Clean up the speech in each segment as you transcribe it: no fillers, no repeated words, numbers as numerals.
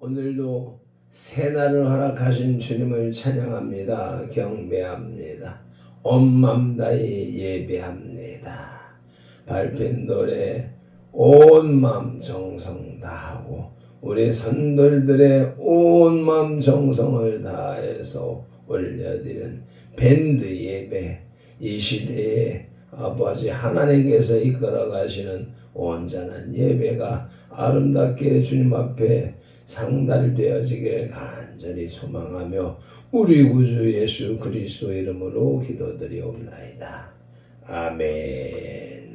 오늘도 새날을 허락하신 주님을 찬양합니다. 경배합니다. 온 맘 다해 예배합니다. 밟힌 노래 온 맘 정성 다하고 우리 선돌들의 온 맘 정성을 다해서 올려드리는 밴드 예배, 이 시대에 아버지 하나님께서 이끌어 가시는 온전한 예배가 아름답게 주님 앞에 상달되어지길 간절히 소망하며 우리 구주 예수 그리스도 이름으로 기도드리옵나이다. 아멘.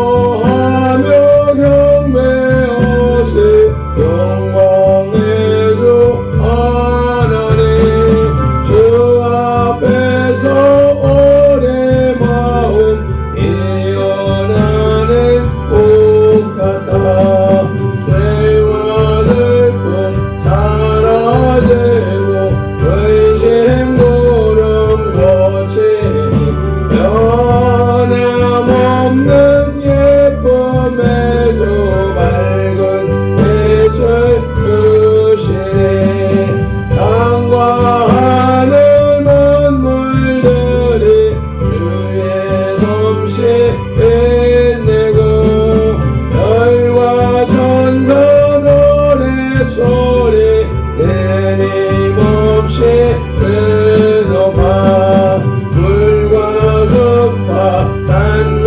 기뻐하며 경배하세 영광의 주 하나님, 주 앞에서 오래 마음 피어나는 꽃 같아 죄와 슬픔 사라지고 의심 구름 고치니 변함없는 예쁨의 주 밝은 빛을 주시네. 땅과 하늘 만물들이 주의 솜씨 빛내고 별과 천사 노래소리 끊임없이 높아 물과 숲과 산과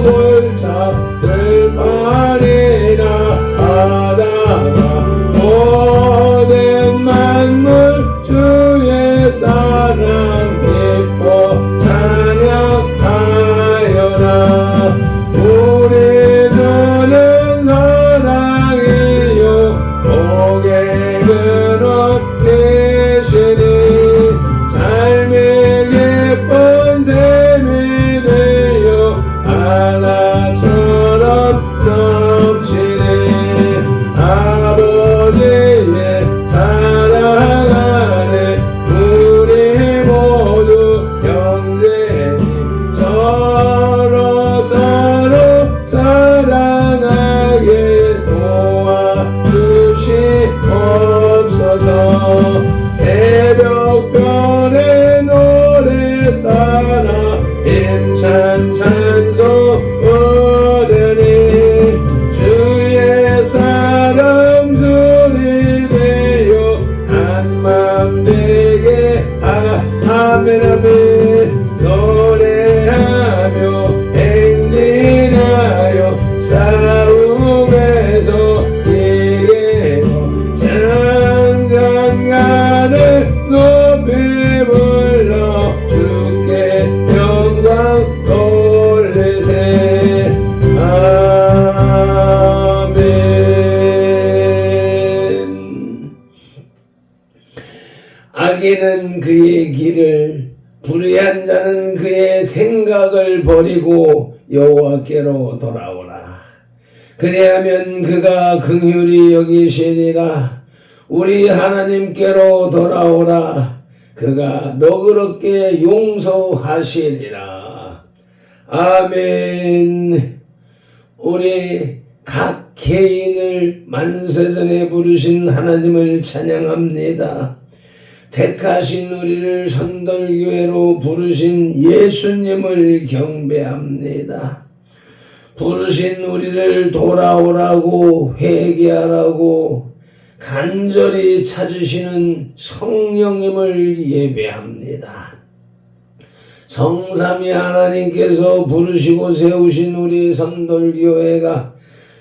골차 들판이나 바다가 모든 만물 주의 사랑 기뻐 찬양하여라. 우리 주는 사랑이요 복의 근원 되시니 삶의 기쁜 샘이 되어 바다처럼 넘치네. 아버지의 사랑 안에 우리 모두 형제니 서로 사랑하게 도와주시옵소서. 새벽별의 노래 따라 힘찬 찬송 얻으니 주의 사랑 주리되어 한맘 되게 아멘 아멘. 노래하며 행진하여 싸움에서 이기고 장장가를 높이 불러 주께 영광 돌리세. 아멘. 악인은 그의 길을, 불의한 자는 그의 생각을 버리고 여호와께로 돌아오라. 그리하면 그가 긍휼히 여기시리라. 우리 하나님께로 돌아오라. 그가 너그럽게 용서하시리라. 아멘. 우리 각 개인을 만세전에 부르신 하나님을 찬양합니다. 택하신 우리를 선돌교회로 부르신 예수님을 경배합니다. 부르신 우리를 돌아오라고 회개하라고 간절히 찾으시는 성령님을 예배합니다. 성삼위 하나님께서 부르시고 세우신 우리 선돌교회가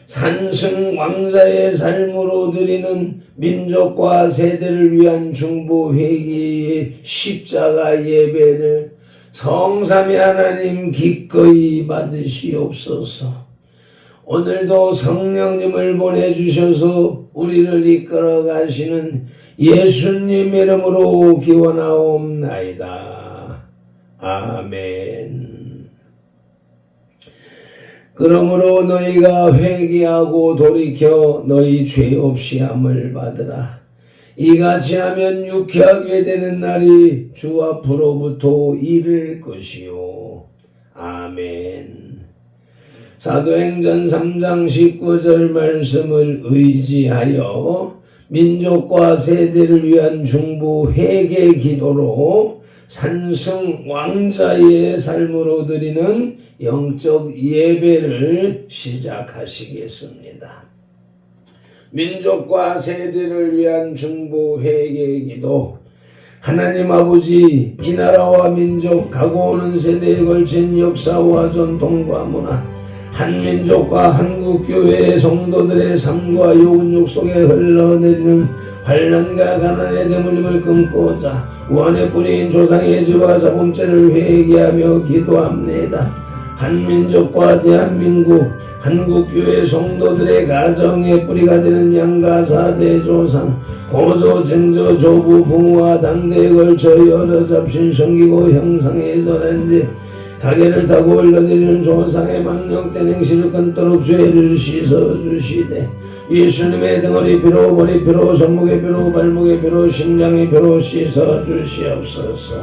산승왕자의 삶으로 드리는 민족과 세대를 위한 중보회개의 십자가 예배를 성삼위 하나님 기꺼이 받으시옵소서. 오늘도 성령님을 보내주셔서 우리를 이끌어 가시는 예수님 이름으로 기원하옵나이다. 아멘. 그러므로 너희가 회개하고 돌이켜 너희 죄 없이 함을 받으라. 이같이 하면 유쾌하게 되는 날이 주 앞으로부터 이를 것이요. 아멘. 사도행전 3장 19절 말씀을 의지하여 민족과 세대를 위한 중보 회개 기도로 산승 왕자의 삶으로 드리는 영적 예배를 시작하시겠습니다. 민족과 세대를 위한 중보 회개 기도. 하나님 아버지, 이 나라와 민족, 가고 오는 세대에 걸친 역사와 전통과 문화, 한민족과 한국교회의 성도들의 삶과 요근육 속에 흘러내리는 환난과 가난의 대물림을 끊고자 원의 뿌리인 조상의 죄와 자범죄를 회개하며 기도합니다. 한민족과 대한민국, 한국교회 성도들의 가정의 뿌리가 되는 양가사 대조상, 고조, 쟁조, 조부, 부모와 당대에 걸쳐 여러 잡신 섬기고 형상에 절한 죄, 가게를 타고 흘러내리는 조상의 망령된 행실을 끊도록 죄를 씻어주시되 예수님의 등허리 피로, 머리 피로, 손목의 피로, 발목의 피로, 심장의 피로 씻어주시옵소서.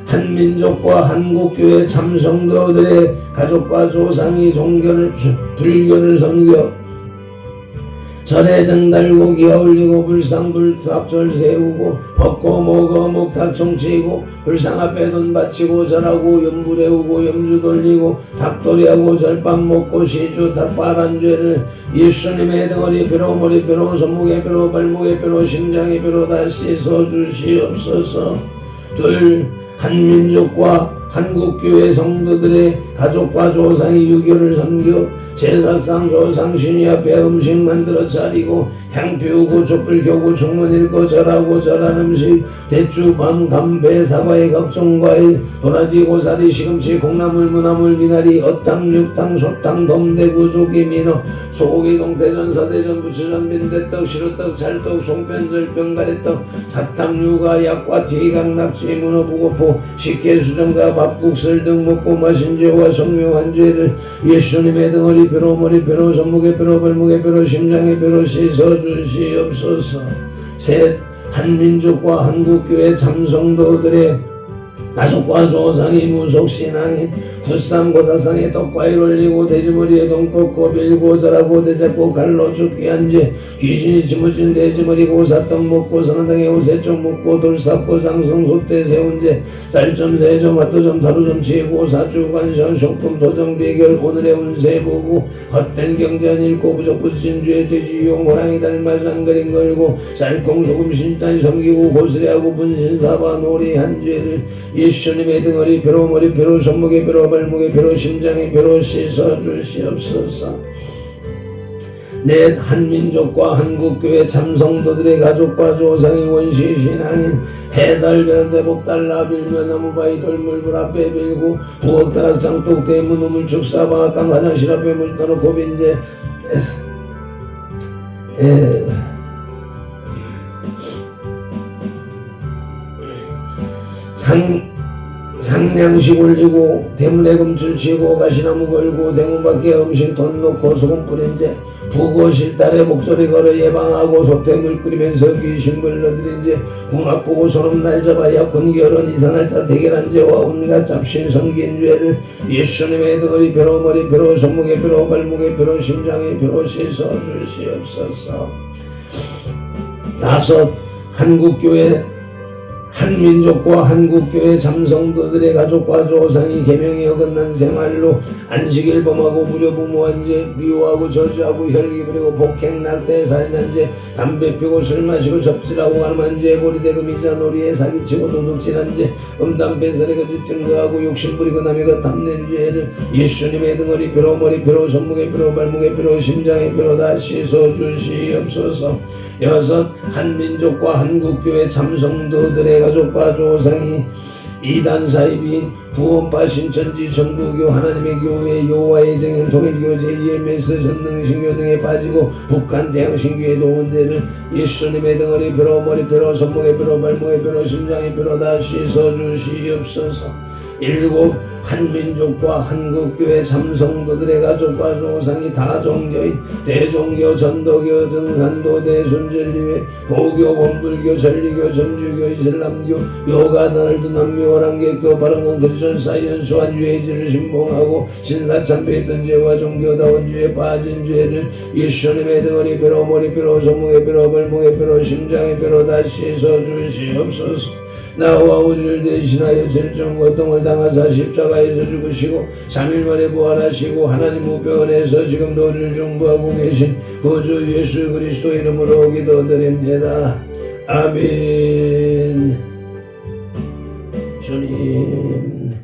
한민족과 한국교회 참성도들의 가족과 조상이 불교를 섬겨 절에 등 달고 기어 올리고 불상불탑절 세우고 벗고 먹어 목탁청 치고 불상 앞에 돈 바치고 절하고 염불해우고 염주 돌리고 닭도리하고 절밥 먹고 시주 닭발한 죄를 예수님의 등허리 피로, 머리 피로, 손목의 피로, 발목의 피로, 심장의 피로 다 씻어주시옵소서. 한민족과 한국교회 성도들의 가족과 조상이 유교를 섬겨 제사상 조상 신이 앞에 음식 만들어 차리고 향 피우고 촛불 켜고 충문 읽고 절하고 절한 음식 대추, 밤, 감배, 사과의 각종 과일, 도라지, 고사리, 시금치, 콩나물, 무나물, 미나리, 어탕, 육탕, 소탕, 돔대구, 조기, 민어, 소고기, 동태전, 서대전, 부추전, 빈대떡, 시루떡, 찰떡, 송편절, 병가래떡, 사탕, 유가, 약과, 튀각, 낙지, 문어, 부고포, 식혜, 수정과 밥국, 술 등 먹고 마신 죄와 성묘한 죄를 예수님의 등허리 피로, 머리 피로, 손목의 피로, 발목의 피로, 심장의 피로 씻어주시옵소서. 셋, 한민족과 한국교회 참성도들의 가족과 조상이 무속신앙인 굿상 고사상에 떡과일 올리고 돼지머리에 돈 꽂고 밀고 절하고 대잡고 갈로 죽게 한 죄, 귀신이 짊어진 돼지머리 고사떡 먹고 선화당에 오세좀 묻고 돌삽고 장성 솥대 세운 죄, 쌀점 세점 핫도점 다루점 치고 사주 관션 쇼금 도정 비결 오늘의 운세 보고 헛된 경전 읽고 부적부신 죄, 돼지용 호랑이 닮아 쌍그림 걸고 쌀콩 소금 신단 섬기고 고스레하고 분신사바 놀이한 죄를 예수님의 등허리 피로, 머리 피로, 손목의 피로, 발목의 피로, 심장의 피로 씻어주시옵소서. 넷, 한민족과 한국교회 참성도들의 가족과 조상이 원시신앙인 해달변 대복달 나빌며 나무바위 돌물불 앞에 빌고 부엌다락 장독 대문 우물 축사방앗간 화장실 앞에 물 떠놓고 빈제 상냥식 올리고 대문에 금줄 치고 가시나무 걸고 대문 밖에 음식 돈 놓고 소금 뿌린 죄, 부고 실달에 목소리 걸어 예방하고 소태물 끓이면서 귀신 불러들인 죄, 궁합 보고 소름 날 잡아야 군결혼 이산할자 대결한 죄와 온갖 잡신 섬긴 죄를 예수님의 등허리 피로, 머리 피로, 손목의 피로, 발목의 피로, 심장의 피로 씻어주시옵소서. 다섯, 한민족과 한국교회 참성도들의 가족과 조상이 계명에 어긋난 생활로 안식일 범하고 무료부모한 죄, 미워하고 저주하고 혈기 부리고 폭행, 낙태, 살인한 죄, 담배 피고 술 마시고 접질하고 가늠한 죄, 고리대금 미자 놀이에 사기치고 도둑질한 죄, 음담 배설에 거짓 증거하고 욕심 부리고 남의 것 탐낸 죄를 예수님의 등허리 피로, 머리 피로, 손목의 피로, 발목의 피로, 심장의 피로 다 씻어주시옵소서. 여섯, 한민족과 한국교회 참성도들의 가족과 조상이 이단 사이비인 구원파 신천지 전부교 하나님의 교회 여호와의 증인 통일교 제2MS 전능신교 등에 빠지고 북한 대양신교에 도운 죄를 예수님의 등허리 피로, 머리 피로, 손목의 피로, 발목의 피로, 심장의 피로 다 씻어주시옵소서. 일곱 한민족과 한국교회 참성도들의 가족과 조상이 다종교인 대종교, 전도교, 증산도, 대순진리회, 도교, 원불교, 전리교, 전주교, 이슬람교, 요가다날드, 남미오랑개교, 바른공, 크리스천 사이언스, 완주의지를 신봉하고 신사참배했던 죄와 종교다운 죄에 빠진 죄를 예수님의 등허리 뼈로, 머리 뼈로, 손목의 뼈로, 발목의 뼈로, 심장의 뼈로 다 씻어주시옵소서. 나와 우리를 대신하여 질증 고통을 당하사 십자가에서 죽으시고 3일 만에 부활하시고 하나님 우편에서 지금도 우리를 중보하고 계신 구주 예수 그리스도 이름으로 기도드립니다. 아멘. 주님,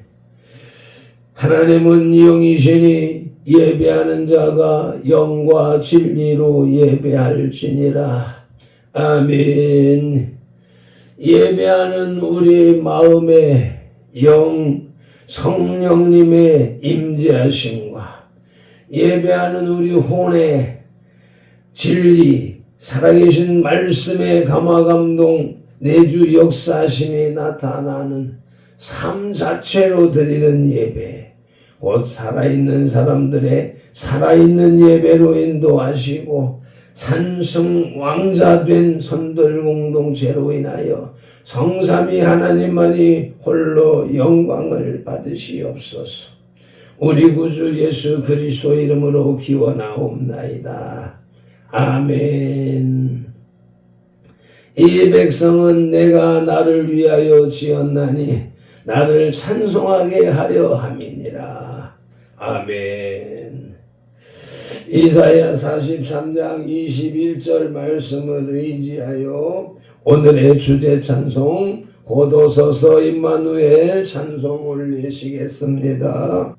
하나님은 영이시니 예배하는 자가 영과 진리로 예배할지니라. 아멘. 예배하는 우리 마음의 영 성령님의 임재하심과 예배하는 우리 혼의 진리 살아계신 말씀의 감화감동 내주 역사하심이 나타나는 삶 자체로 드리는 예배, 곧 살아있는 사람들의 살아있는 예배로 인도하시고 산승 왕자된 선들 공동체로 인하여 성삼위 하나님만이 홀로 영광을 받으시옵소서. 우리 구주 예수 그리스도 이름으로 기원하옵나이다. 아멘. 이 백성은 내가 나를 위하여 지었나니 나를 찬송하게 하려 함이니라. 아멘. 이사야 43장 21절 말씀을 의지하여 오늘의 주제 찬송 고도서서 임마누엘 찬송 올리시겠습니다.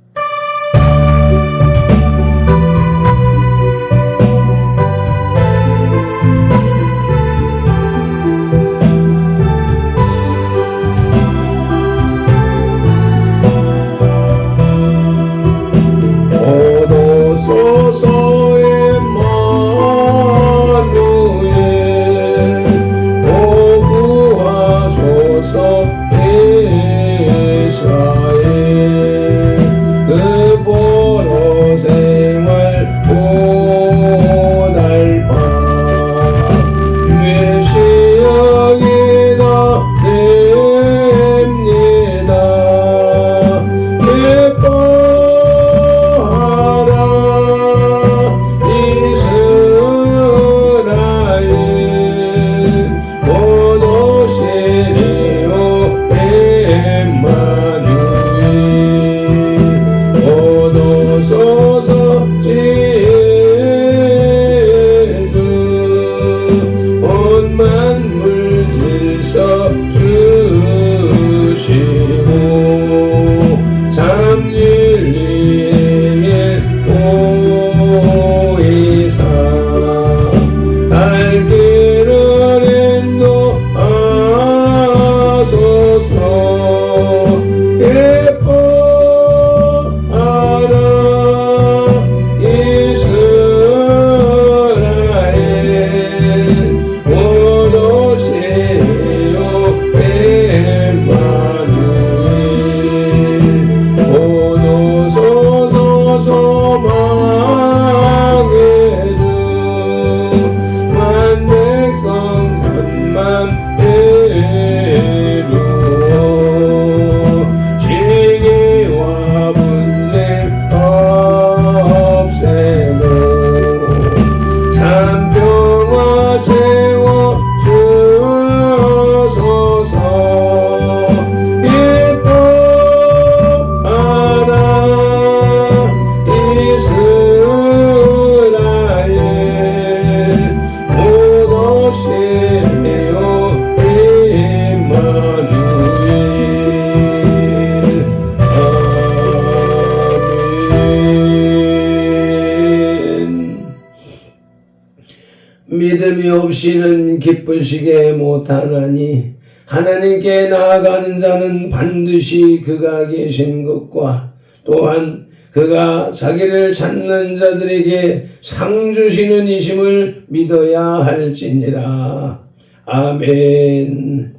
믿음이 없이는 기쁘시게 못하나니 하나님께 나아가는 자는 반드시 그가 계신 것과 또한 그가 자기를 찾는 자들에게 상 주시는 이심을 믿어야 할지니라. 아멘.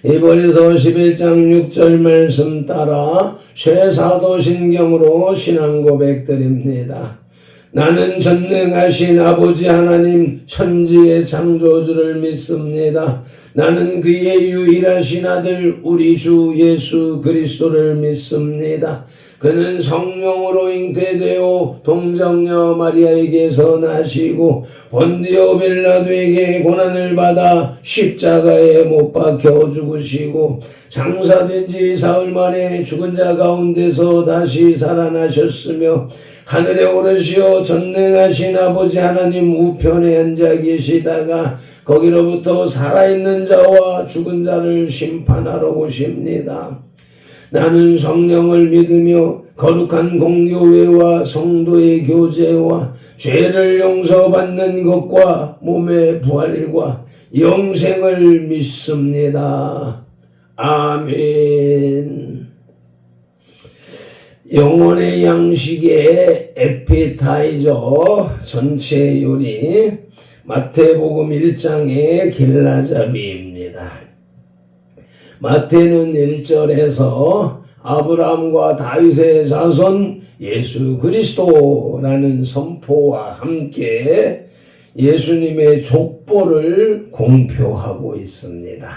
히브리서 11장 6절 말씀 따라 쇠사도신경으로 신앙 고백드립니다. 나는 전능하신 아버지 하나님 천지의 창조주를 믿습니다. 나는 그의 유일하신 아들 우리 주 예수 그리스도를 믿습니다. 그는 성령으로 잉태되어 동정녀 마리아에게서 나시고 본디오 빌라도에게 고난을 받아 십자가에 못 박혀 죽으시고 장사된 지 사흘 만에 죽은 자 가운데서 다시 살아나셨으며 하늘에 오르시어 전능하신 아버지 하나님 우편에 앉아 계시다가 거기로부터 살아있는 자와 죽은 자를 심판하러 오십니다. 나는 성령을 믿으며 거룩한 공교회와 성도의 교제와 죄를 용서받는 것과 몸의 부활과 영생을 믿습니다. 아멘. 영혼의 양식의 에피타이저 전체 요리 마태복음 1장의 길라잡이입니다. 마태는 1절에서 아브라함과 다윗의 자손 예수 그리스도라는 선포와 함께 예수님의 족보를 공표하고 있습니다.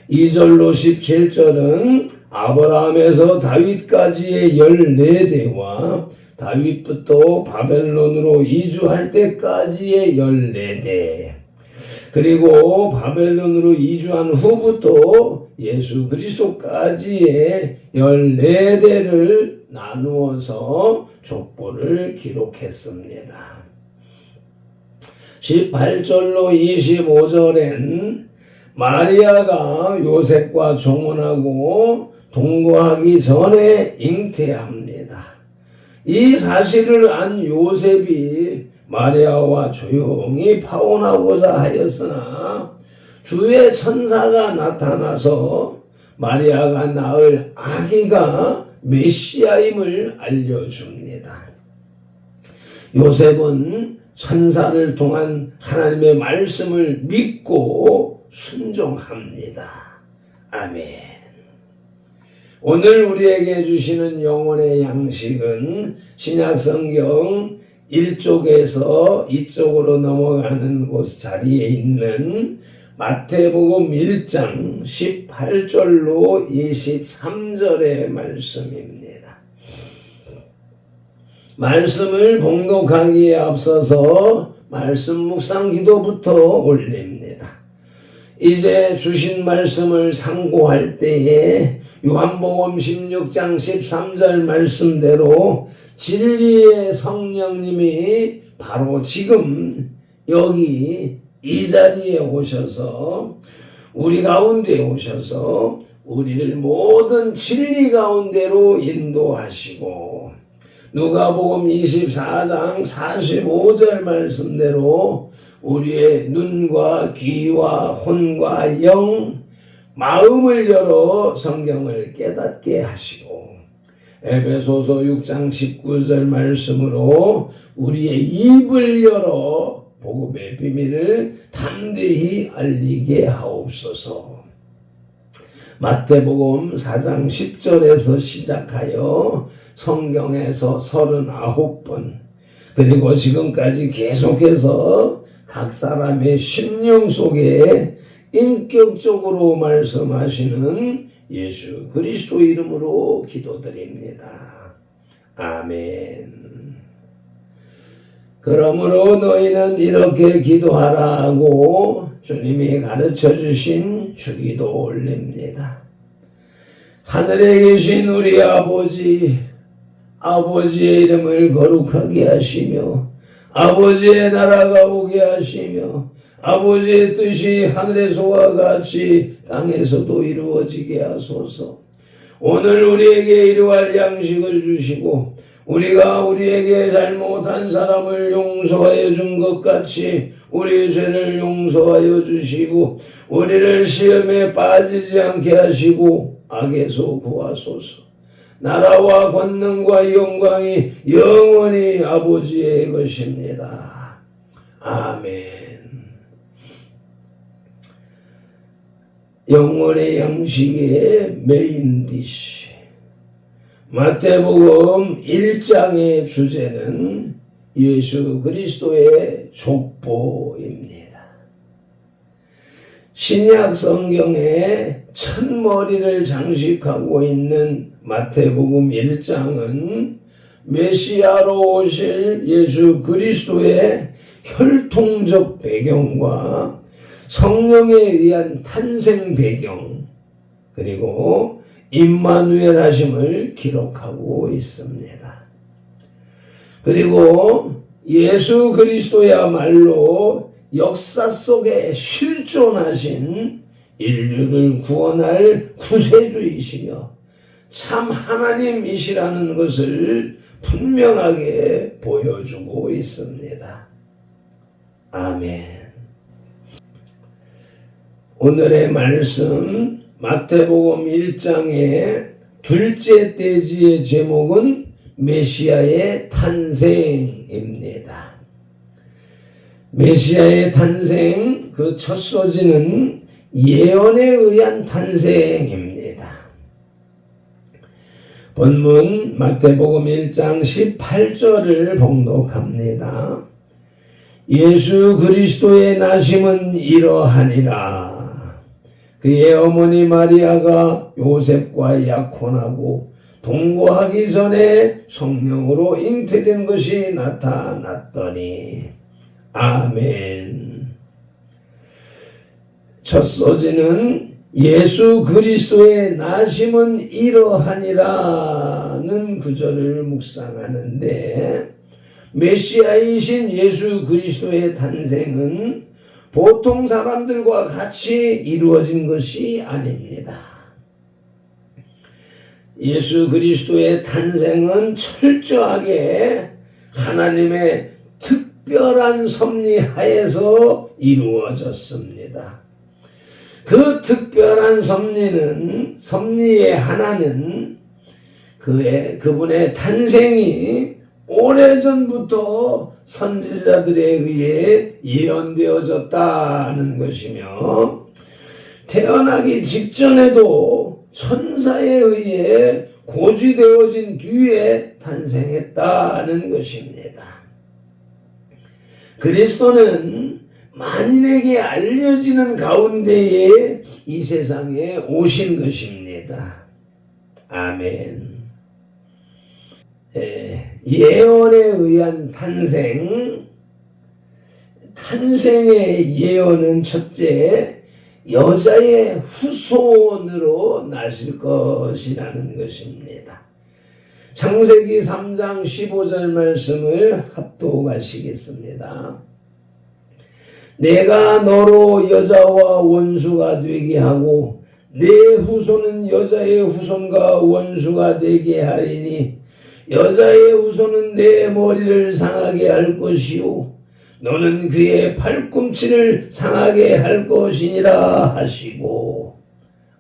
2절로 17절은 아브라함에서 다윗까지의 14대와 다윗부터 바벨론으로 이주할 때까지의 14대, 그리고 바벨론으로 이주한 후부터 예수 그리스도까지의 14대를 나누어서 족보를 기록했습니다. 18절로 25절엔 마리아가 요셉과 종혼하고 동거하기 전에 잉태합니다. 이 사실을 안 요셉이 마리아와 조용히 파혼하고자 하였으나 주의 천사가 나타나서 마리아가 낳을 아기가 메시아임을 알려줍니다. 요셉은 천사를 통한 하나님의 말씀을 믿고 순종합니다. 아멘. 오늘 우리에게 주시는 영혼의 양식은 신약성경 1쪽에서 2쪽으로 넘어가는 곳 자리에 있는 마태복음 1장 18절로 23절의 말씀입니다. 말씀을 봉독하기에 앞서서 말씀 묵상 기도부터 올립니다. 이제 주신 말씀을 상고할 때에 요한복음 16장 13절 말씀대로 진리의 성령님이 바로 지금 여기 이 자리에 오셔서 우리 가운데 오셔서 우리를 모든 진리 가운데로 인도하시고 누가복음 24장 45절 말씀대로 우리의 눈과 귀와 혼과 영, 마음을 열어 성경을 깨닫게 하시고 에베소서 6장 19절 말씀으로 우리의 입을 열어 복음의 비밀을 담대히 알리게 하옵소서. 마태복음 4장 10절에서 시작하여 성경에서 39번 그리고 지금까지 계속해서 각 사람의 심령 속에 인격적으로 말씀하시는 예수 그리스도 이름으로 기도드립니다. 아멘. 그러므로 너희는 이렇게 기도하라 하고 주님이 가르쳐 주신 주기도 올립니다. 하늘에 계신 우리 아버지, 아버지의 이름을 거룩하게 하시며 아버지의 나라가 오게 하시며 아버지의 뜻이 하늘에서와 같이 땅에서도 이루어지게 하소서. 오늘 우리에게 일용할 양식을 주시고 우리가 우리에게 잘못한 사람을 용서하여 준 것 같이 우리 죄를 용서하여 주시고 우리를 시험에 빠지지 않게 하시고 악에서 구하소서. 나라와 권능과 영광이 영원히 아버지의 것입니다. 아멘. 영혼의 양식의 메인 디시. 마태복음 1장의 주제는 예수 그리스도의 족보입니다. 신약 성경에 첫머리를 장식하고 있는 마태복음 1장은 메시아로 오실 예수 그리스도의 혈통적 배경과 성령에 의한 탄생 배경, 그리고 임마누엘 하심을 기록하고 있습니다. 그리고 예수 그리스도야말로 역사 속에 실존하신 인류를 구원할 구세주이시며 참 하나님이시라는 것을 분명하게 보여주고 있습니다. 아멘. 오늘의 말씀 마태복음 1장의 둘째 대지의 제목은 메시아의 탄생입니다. 메시아의 탄생, 그 첫 소지는 예언에 의한 탄생입니다. 본문 마태복음 1장 18절을 봉독합니다. 예수 그리스도의 나심은 이러하니라. 그의 어머니 마리아가 요셉과 약혼하고 동거하기 전에 성령으로 잉태된 것이 나타났더니. 아멘. 첫 소지는 예수 그리스도의 나심은 이러하니라는 구절을 묵상하는데, 메시아이신 예수 그리스도의 탄생은 보통 사람들과 같이 이루어진 것이 아닙니다. 예수 그리스도의 탄생은 철저하게 하나님의 특별한 섭리 하에서 이루어졌습니다. 그 특별한 섭리의 하나는 그분의 탄생이 오래전부터 선지자들에 의해 예언되어졌다는 것이며, 태어나기 직전에도 천사에 의해 고지되어진 뒤에 탄생했다는 것입니다. 그리스도는 만인에게 알려지는 가운데에 이 세상에 오신 것입니다. 아멘. 예언에 의한 탄생의 예언은 첫째, 여자의 후손으로 나실 것이라는 것입니다. 창세기 3장 15절 말씀을 합독하시겠습니다. 내가 너로 여자와 원수가 되게 하고 내 후손은 여자의 후손과 원수가 되게 하리니 여자의 후손은 내 머리를 상하게 할 것이요 너는 그의 팔꿈치를 상하게 할 것이니라 하시고.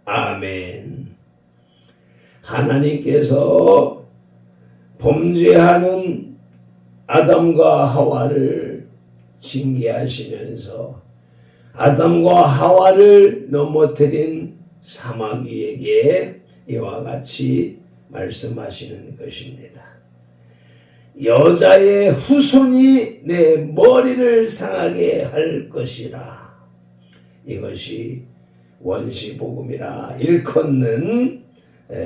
아멘. 하나님께서 범죄하는 아담과 하와를 징계하시면서 아담과 하와를 넘어뜨린 사마귀에게 이와 같이 말씀하시는 것입니다. 여자의 후손이 내 머리를 상하게 할 것이라. 이것이 원시복음이라 일컫는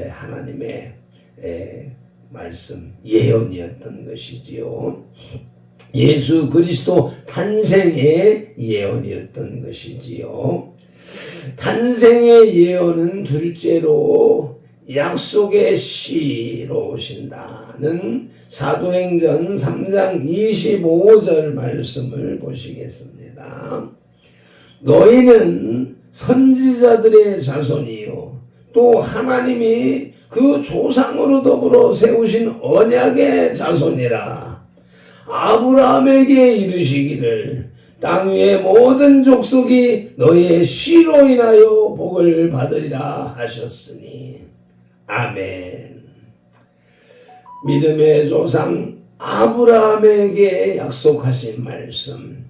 하나님의 말씀, 예언이었던 것이지요. 예수 그리스도 탄생의 예언이었던 것이지요. 탄생의 예언은 둘째로 약속의 씨로 오신다는 사도행전 3장 25절 말씀을 보시겠습니다. 너희는 선지자들의 자손이요 또 하나님이 그 조상으로 더불어 세우신 언약의 자손이라. 아브라함에게 이르시기를 땅 위의 모든 족속이 너희의 씨로 인하여 복을 받으리라 하셨으니. 아멘. 믿음의 조상 아브라함에게 약속하신 말씀,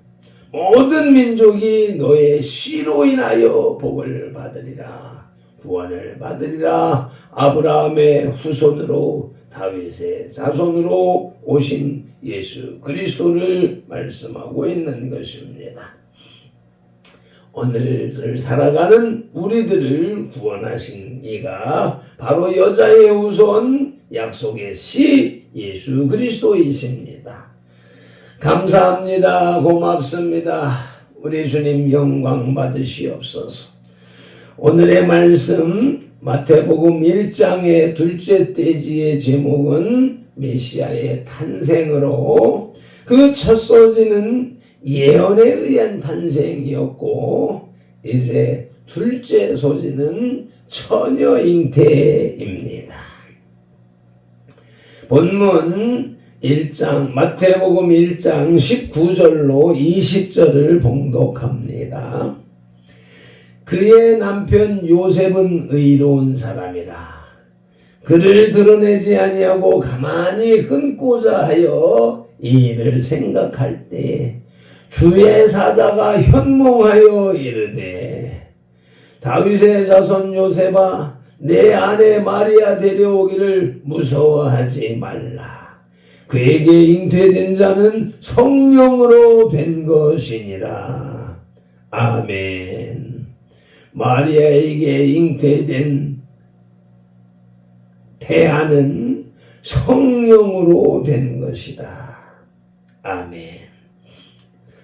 모든 민족이 너의 씨로 인하여 복을 받으리라. 구원을 받으리라. 아브라함의 후손으로 다윗의 자손으로 오신 예수 그리스도를 말씀하고 있는 것입니다. 오늘을 살아가는 우리들을 구원하신 이가 바로 여자의 후손 약속의 씨 예수 그리스도이십니다. 감사합니다. 고맙습니다. 우리 주님 영광 받으시옵소서. 오늘의 말씀 마태복음 1장의 둘째 돼지의 제목은 메시아의 탄생으로 그 첫 소지는 예언에 의한 탄생이었고 이제 둘째 소지는 처녀 잉태입니다. 본문 1장 마태복음 1장 19절로 20절을 봉독합니다. 그의 남편 요셉은 의로운 사람이라 그를 드러내지 아니하고 가만히 끊고자 하여 이 일을 생각할 때 주의 사자가 현몽하여 이르되 다윗의 자손 요셉아 내 아내 마리아 데려오기를 무서워하지 말라. 그에게 잉태된 자는 성령으로 된 것이니라. 아멘. 마리아에게 잉태된 태아는 성령으로 된 것이라. 아멘.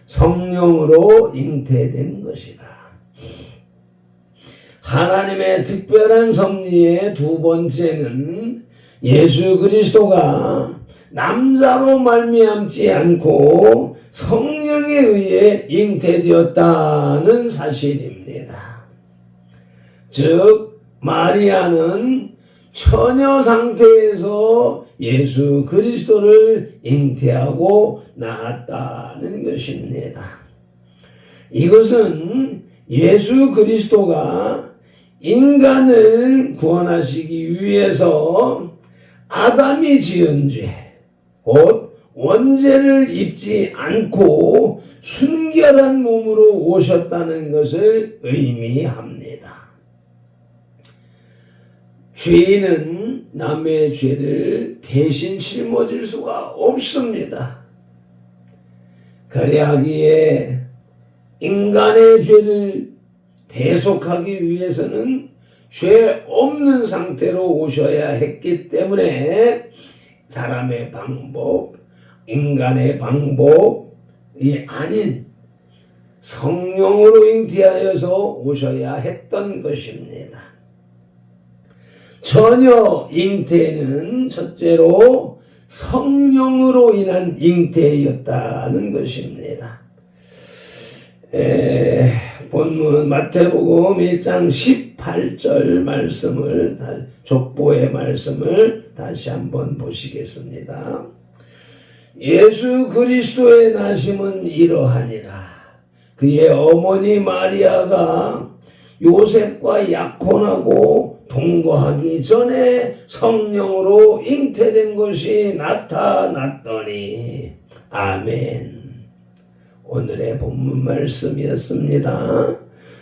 성령으로 잉태된 것이라. 하나님의 특별한 섭리의 두 번째는 예수 그리스도가 남자로 말미암지 않고 성령에 의해 잉태되었다는 사실입니다. 즉 마리아는 처녀 상태에서 예수 그리스도를 잉태하고 낳았다는 것입니다. 이것은 예수 그리스도가 인간을 구원하시기 위해서 아담이 지은 죄, 곧 원죄를 입지 않고 순결한 몸으로 오셨다는 것을 의미합니다. 죄인은 남의 죄를 대신 짊어질 수가 없습니다. 그래하기에 인간의 죄를 대속하기 위해서는 죄 없는 상태로 오셔야 했기 때문에 사람의 방법, 인간의 방법이 아닌 성령으로 잉태하여서 오셔야 했던 것입니다. 처녀 잉태는 첫째로 성령으로 인한 잉태였다는 것입니다. 본문 마태복음 1장 18절 말씀을 족보의 말씀을 다시 한번 보시겠습니다. 예수 그리스도의 나심은 이러하니라. 그의 어머니 마리아가 요셉과 약혼하고 동거하기 전에 성령으로 잉태된 것이 나타났더니. 아멘. 오늘의 본문 말씀이었습니다.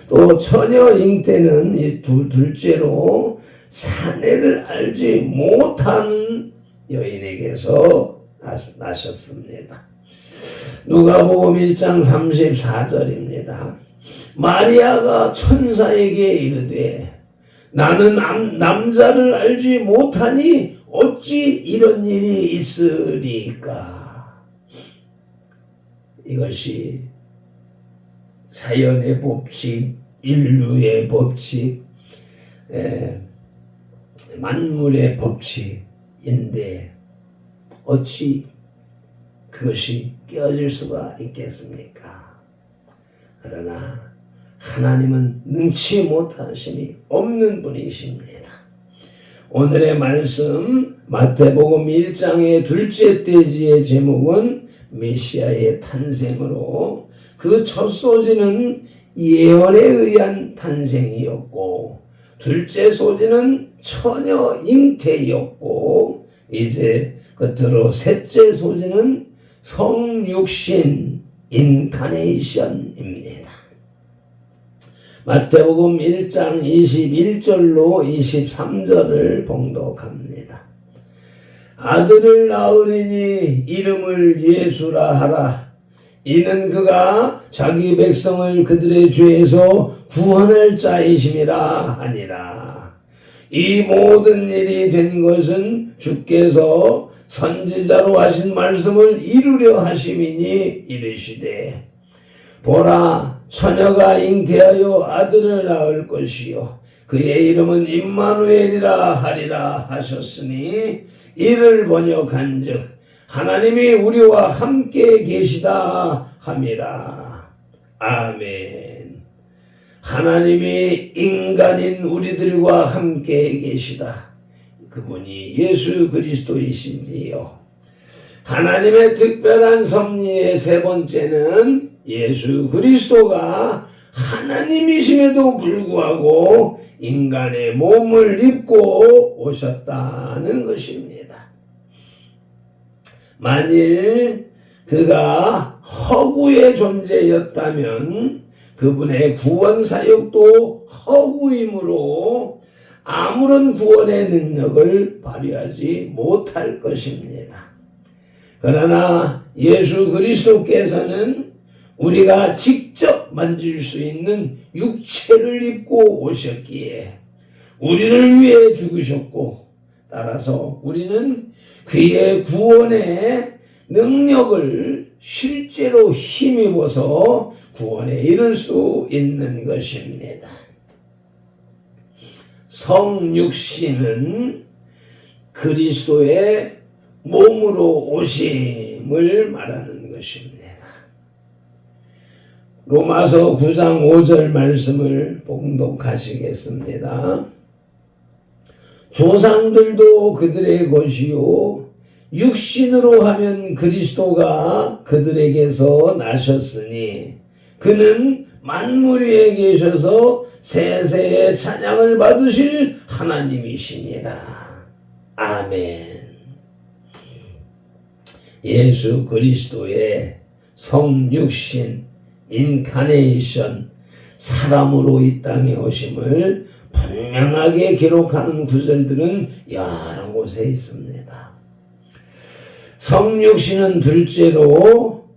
또 처녀 잉태는 이 둘째로 사내를 알지 못한 여인에게서 나셨습니다. 누가복음 1장 34절입니다. 마리아가 천사에게 이르되 나는 남자를 알지 못하니 어찌 이런 일이 있으리까. 이것이 자연의 법칙, 인류의 법칙, 만물의 법칙인데 어찌 그것이 깨어질 수가 있겠습니까? 그러나 하나님은 능치 못하심이 없는 분이십니다. 오늘의 말씀 마태복음 1장의 둘째 돼지의 제목은 메시아의 탄생으로 그 첫 소지는 예언에 의한 탄생이었고 둘째 소지는 처녀 잉태였고 이제 끝으로 셋째 소지는 성육신 인카네이션입니다. 마태복음 1장 21절로 23절을 봉독합니다. 아들을 낳으리니 이름을 예수라 하라. 이는 그가 자기 백성을 그들의 죄에서 구원할 자이심이라 하니라. 이 모든 일이 된 것은 주께서 선지자로 하신 말씀을 이루려 하심이니 이르시되 보라 처녀가 잉태하여 아들을 낳을 것이요 그의 이름은 임마누엘이라 하리라 하셨으니 이를 번역한즉 하나님이 우리와 함께 계시다 함이라. 아멘. 하나님이 인간인 우리들과 함께 계시다. 그분이 예수 그리스도이신지요. 하나님의 특별한 섭리의 세 번째는 예수 그리스도가 하나님이심에도 불구하고 인간의 몸을 입고 오셨다는 것입니다. 만일 그가 허구의 존재였다면 그분의 구원 사역도 허구이므로 아무런 구원의 능력을 발휘하지 못할 것입니다. 그러나 예수 그리스도께서는 우리가 직접 만질 수 있는 육체를 입고 오셨기에 우리를 위해 죽으셨고 따라서 우리는 그의 구원의 능력을 실제로 힘입어서 구원에 이를 수 있는 것입니다. 성육신은 그리스도의 몸으로 오심을 말하는 것입니다. 로마서 9장 5절 말씀을 봉독하시겠습니다. 조상들도 그들의 것이요 육신으로 하면 그리스도가 그들에게서 나셨으니 그는 만물 위에 계셔서 세세의 찬양을 받으실 하나님이시니라. 아멘. 예수 그리스도의 성육신 인카네이션 사람으로 이 땅에 오심을 분명하게 기록하는 구절들은 여러 곳에 있습니다. 성육신은 둘째로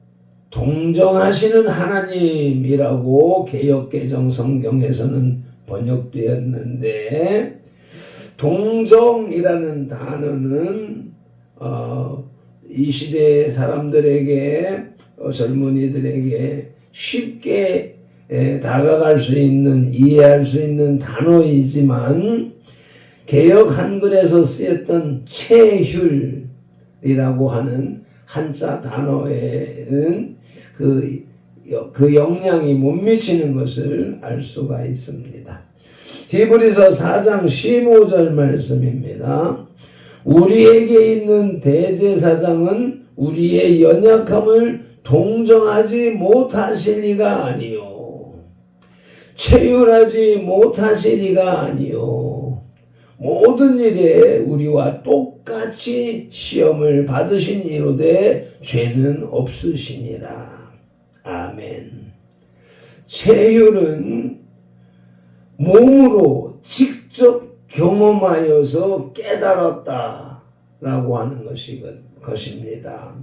동정하시는 하나님이라고 개역개정 성경에서는 번역되었는데 동정이라는 단어는 이 시대 사람들에게 젊은이들에게 쉽게 다가갈 수 있는 이해할 수 있는 단어이지만 개역 한글에서 쓰였던 체휼이라고 하는 한자 단어에는 그 영향이 못 미치는 것을 알 수가 있습니다. 히브리서 4장 15절 말씀입니다. 우리에게 있는 대제사장은 우리의 연약함을 동정하지 못하실 리가 아니요 체휼하지 못하실 리가 아니요 모든 일에 우리와 똑같이 시험을 받으신 이로되 죄는 없으시니라. 아멘. 체휼은 몸으로 직접 경험하여서 깨달았다라고 하는 것입니다.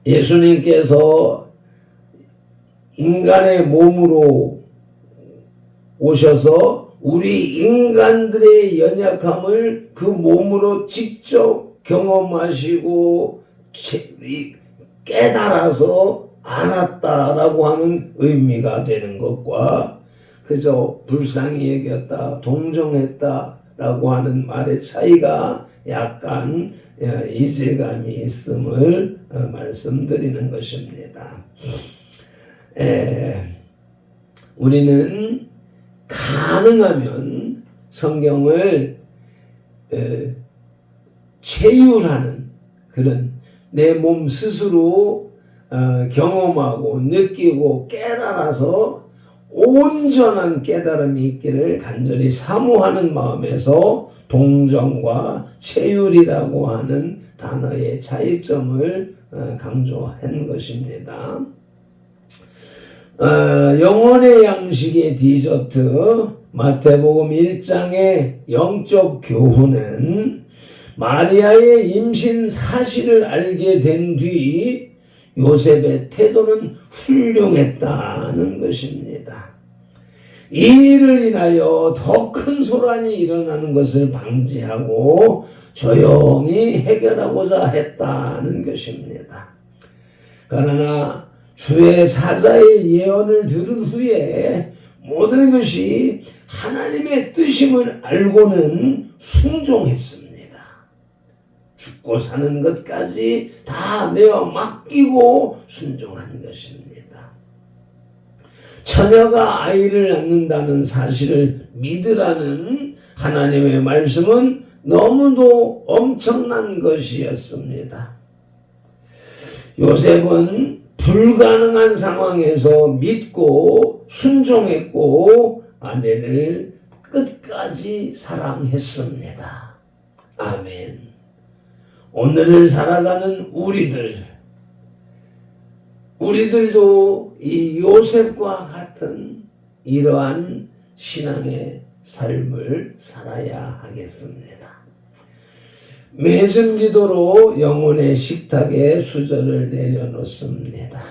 예수님께서 인간의 몸으로 오셔서 우리 인간들의 연약함을 그 몸으로 직접 경험하시고 깨달아서 알았다라고 하는 의미가 되는 것과 그저 불쌍히 여겼다, 동정했다라고 하는 말의 차이가 약간 이질감이 있음을 말씀드리는 것입니다. 우리는 가능하면 성경을 체휼하는 그런 내 몸 스스로 경험하고 느끼고 깨달아서 온전한 깨달음이 있기를 간절히 사모하는 마음에서 동정과 체휼이라고 하는 단어의 차이점을 강조한 것입니다. 영혼의 양식의 디저트 마태복음 1장의 영적 교훈은 마리아의 임신 사실을 알게 된 뒤 요셉의 태도는 훌륭했다는 것입니다. 이 일을 인하여 더 큰 소란이 일어나는 것을 방지하고 조용히 해결하고자 했다는 것입니다. 그러나 주의 사자의 예언을 들은 후에 모든 것이 하나님의 뜻임을 알고는 순종했습니다. 죽고 사는 것까지 다 내어 맡기고 순종한 것입니다. 처녀가 아이를 낳는다는 사실을 믿으라는 하나님의 말씀은 너무도 엄청난 것이었습니다. 요셉은 불가능한 상황에서 믿고 순종했고 아내를 끝까지 사랑했습니다. 아멘. 오늘을 살아가는 우리들도 이 요셉과 같은 이러한 신앙의 삶을 살아야 하겠습니다. 맺은 기도로 영혼의 식탁에 수저를 내려놓습니다.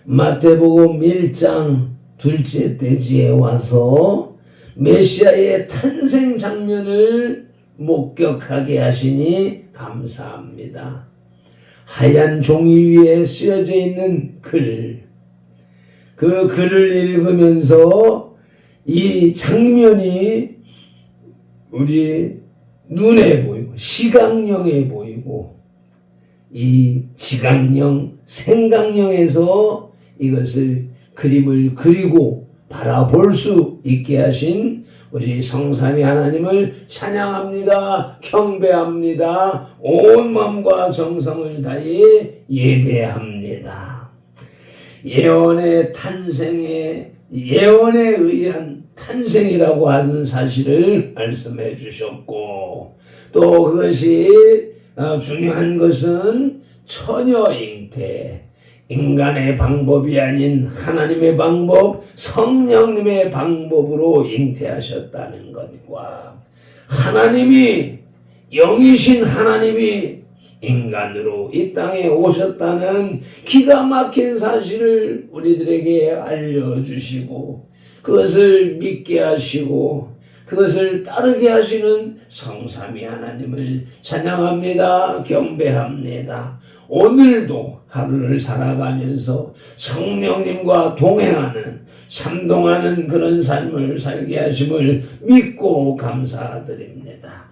마태복음 1장 둘째 대지에 와서 메시아의 탄생 장면을 목격하게 하시니 감사합니다. 하얀 종이 위에 쓰여져 있는 글, 그 글을 읽으면서 이 장면이 우리 눈에 보이고 시각령에 보이고 이 지각령, 생각령에서 이것을 그림을 그리고 바라볼 수 있게 하신 우리 성삼위 하나님을 찬양합니다. 경배합니다. 온 마음과 정성을 다해 예배합니다. 예언에 의한 탄생이라고 하는 사실을 말씀해 주셨고, 또 그것이 중요한 것은 처녀 잉태, 인간의 방법이 아닌 하나님의 방법, 성령님의 방법으로 잉태하셨다는 것과 하나님이, 영이신 하나님이 인간으로 이 땅에 오셨다는 기가 막힌 사실을 우리들에게 알려주시고 그것을 믿게 하시고 그것을 따르게 하시는 성삼위 하나님을 찬양합니다. 경배합니다. 오늘도 하루를 살아가면서 성령님과 동행하는, 참동하는 그런 삶을 살게 하심을 믿고 감사드립니다.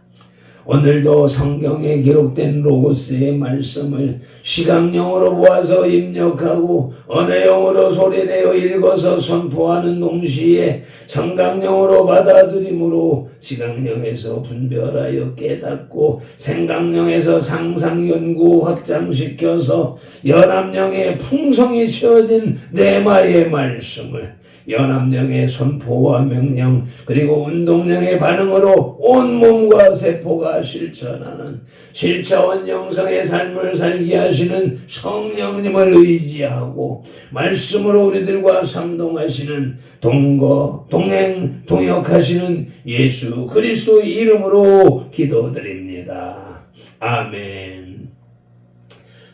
오늘도 성경에 기록된 로고스의 말씀을 시각령으로 보아서 입력하고 언어용으로 소리내어 읽어서 선포하는 동시에 청각령으로 받아들임으로 시각령에서 분별하여 깨닫고 생각령에서 상상 연구 확장시켜서 연합령에 풍성히 채워진 레마의 말씀을 연합령의 선포와 명령 그리고 운동령의 반응으로 온몸과 세포가 실천하는 7차원 영성의 삶을 살게 하시는 성령님을 의지하고 말씀으로 우리들과 상동하시는 동행, 동역하시는 예수 그리스도의 이름으로 기도드립니다. 아멘.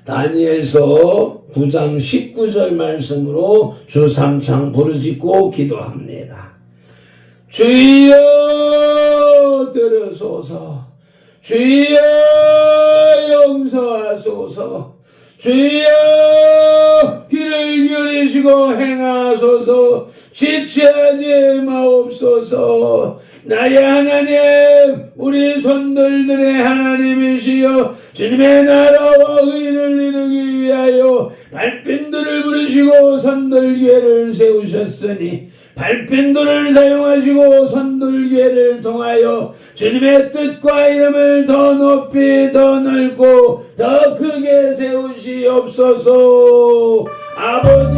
다니엘서 9장 19절 말씀으로 주 3창 부르짖고 기도합니다. 주여 들으소서, 주여 용서하소서, 주여 귀를 기울이시고 행하소서, 지체하지 마옵소서. 나의 하나님, 우리 손들들의 하나님이시여 주님의 나라와 의를 이루기 위하여 발핀들을 부르시고 선들기회를 세우셨으니 발핀들을 사용하시고 선들기회를 통하여 주님의 뜻과 이름을 더 높이 더 넓고 더 크게 세우시옵소서. 아버지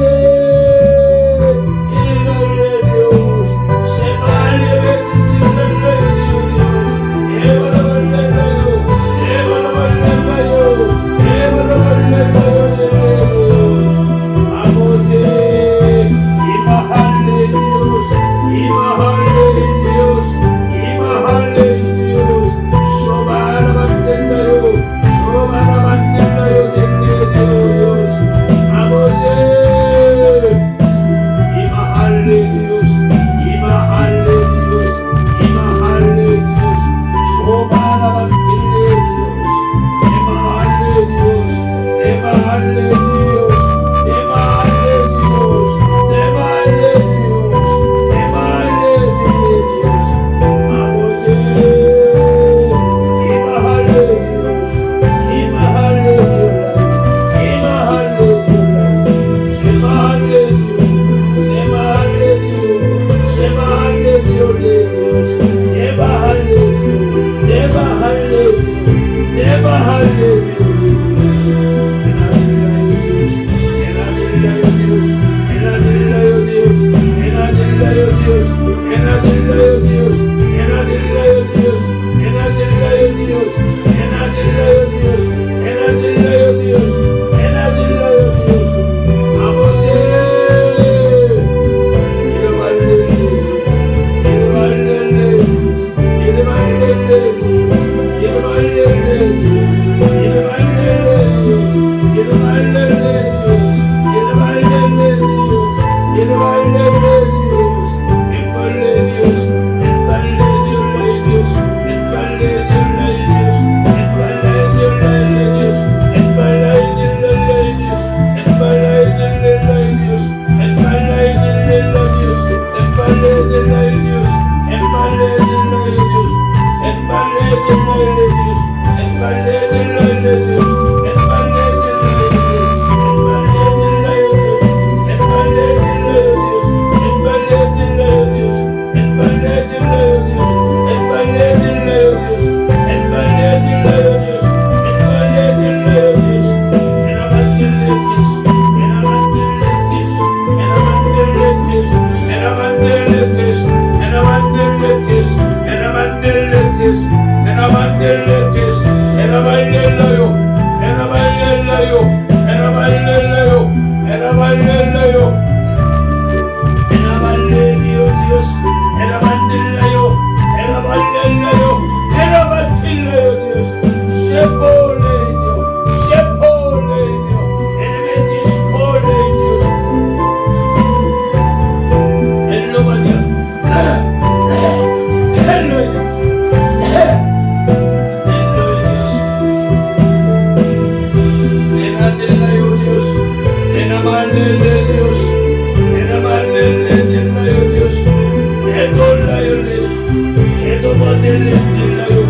entenderlo,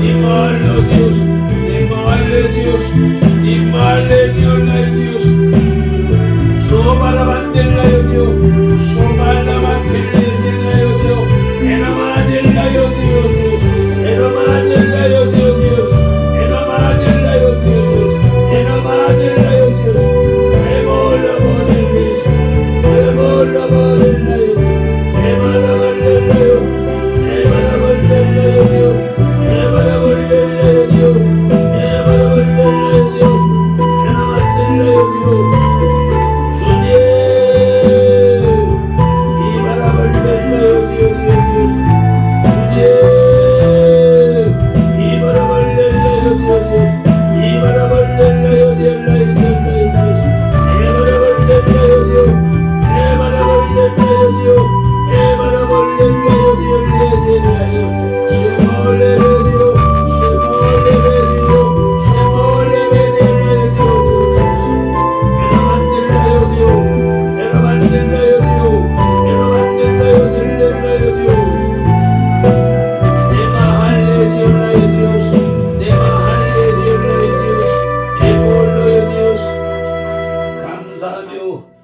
ni malo Dios, ni malo Dios, ni malo Dios, soba la bandera Dios, soba la bandera Dios, en la madera Dios, en la madera Dios, en la madera Dios, en la madera Dios, la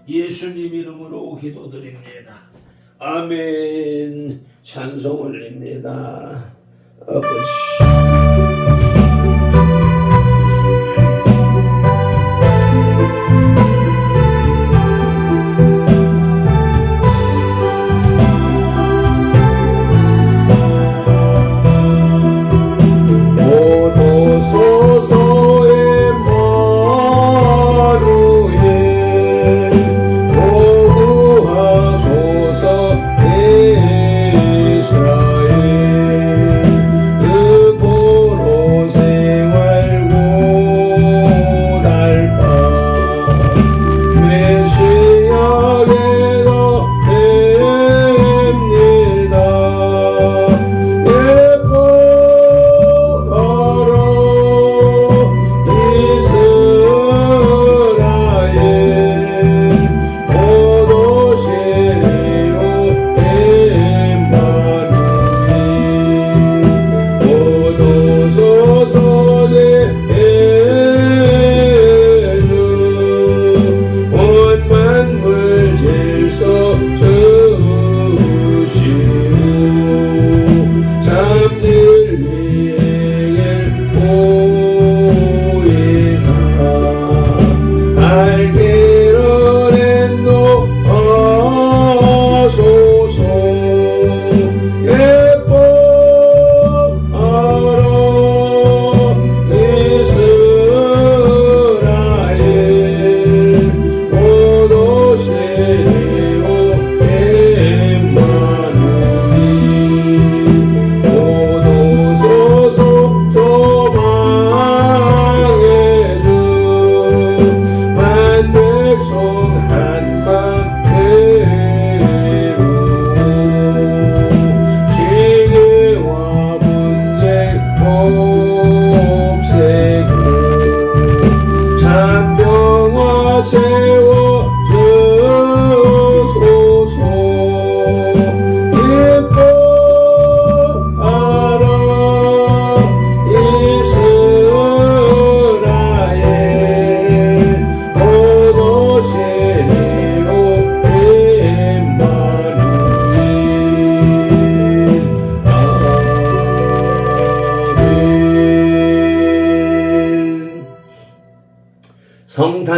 예수님 이름으로 기도드립니다. 아멘. 찬송 올립니다. 아버지.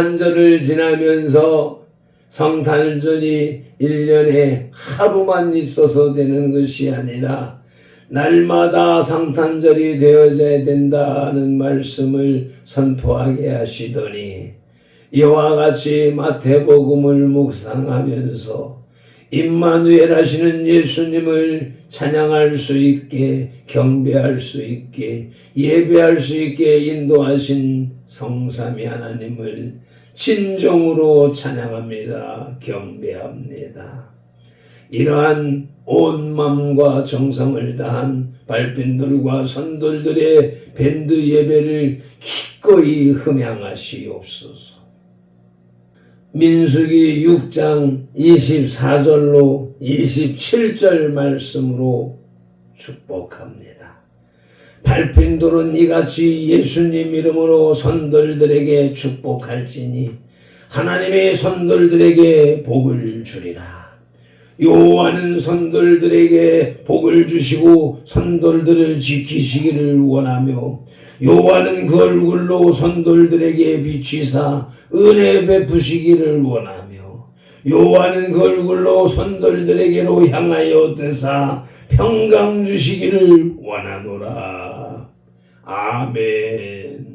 성탄절을 지나면서 성탄절이 1년에 하루만 있어서 되는 것이 아니라 날마다 성탄절이 되어져야 된다는 말씀을 선포하게 하시더니 이와 같이 마태복음을 묵상하면서 임마누엘 하시는 예수님을 찬양할 수 있게, 경배할 수 있게, 예배할 수 있게 인도하신 성삼위 하나님을 진정으로 찬양합니다. 경배합니다. 이러한 온 마음과 정성을 다한 발핀들과 선돌들의 밴드 예배를 기꺼이 흠양하시옵소서. 민수기 6장 24절로 27절 말씀으로 축복합니다. 밟힌 돌은 이같이 예수님 이름으로 선돌들에게 축복할지니 하나님의 선돌들에게 복을 주리라. 여호와는 선돌들에게 복을 주시고 선돌들을 지키시기를 원하며 여호와는 그 얼굴로 선돌들에게 비치사 은혜 베푸시기를 원하며 여호와는 그 얼굴로 선돌들에게로 향하여 드사 평강 주시기를 원하노라. 아멘.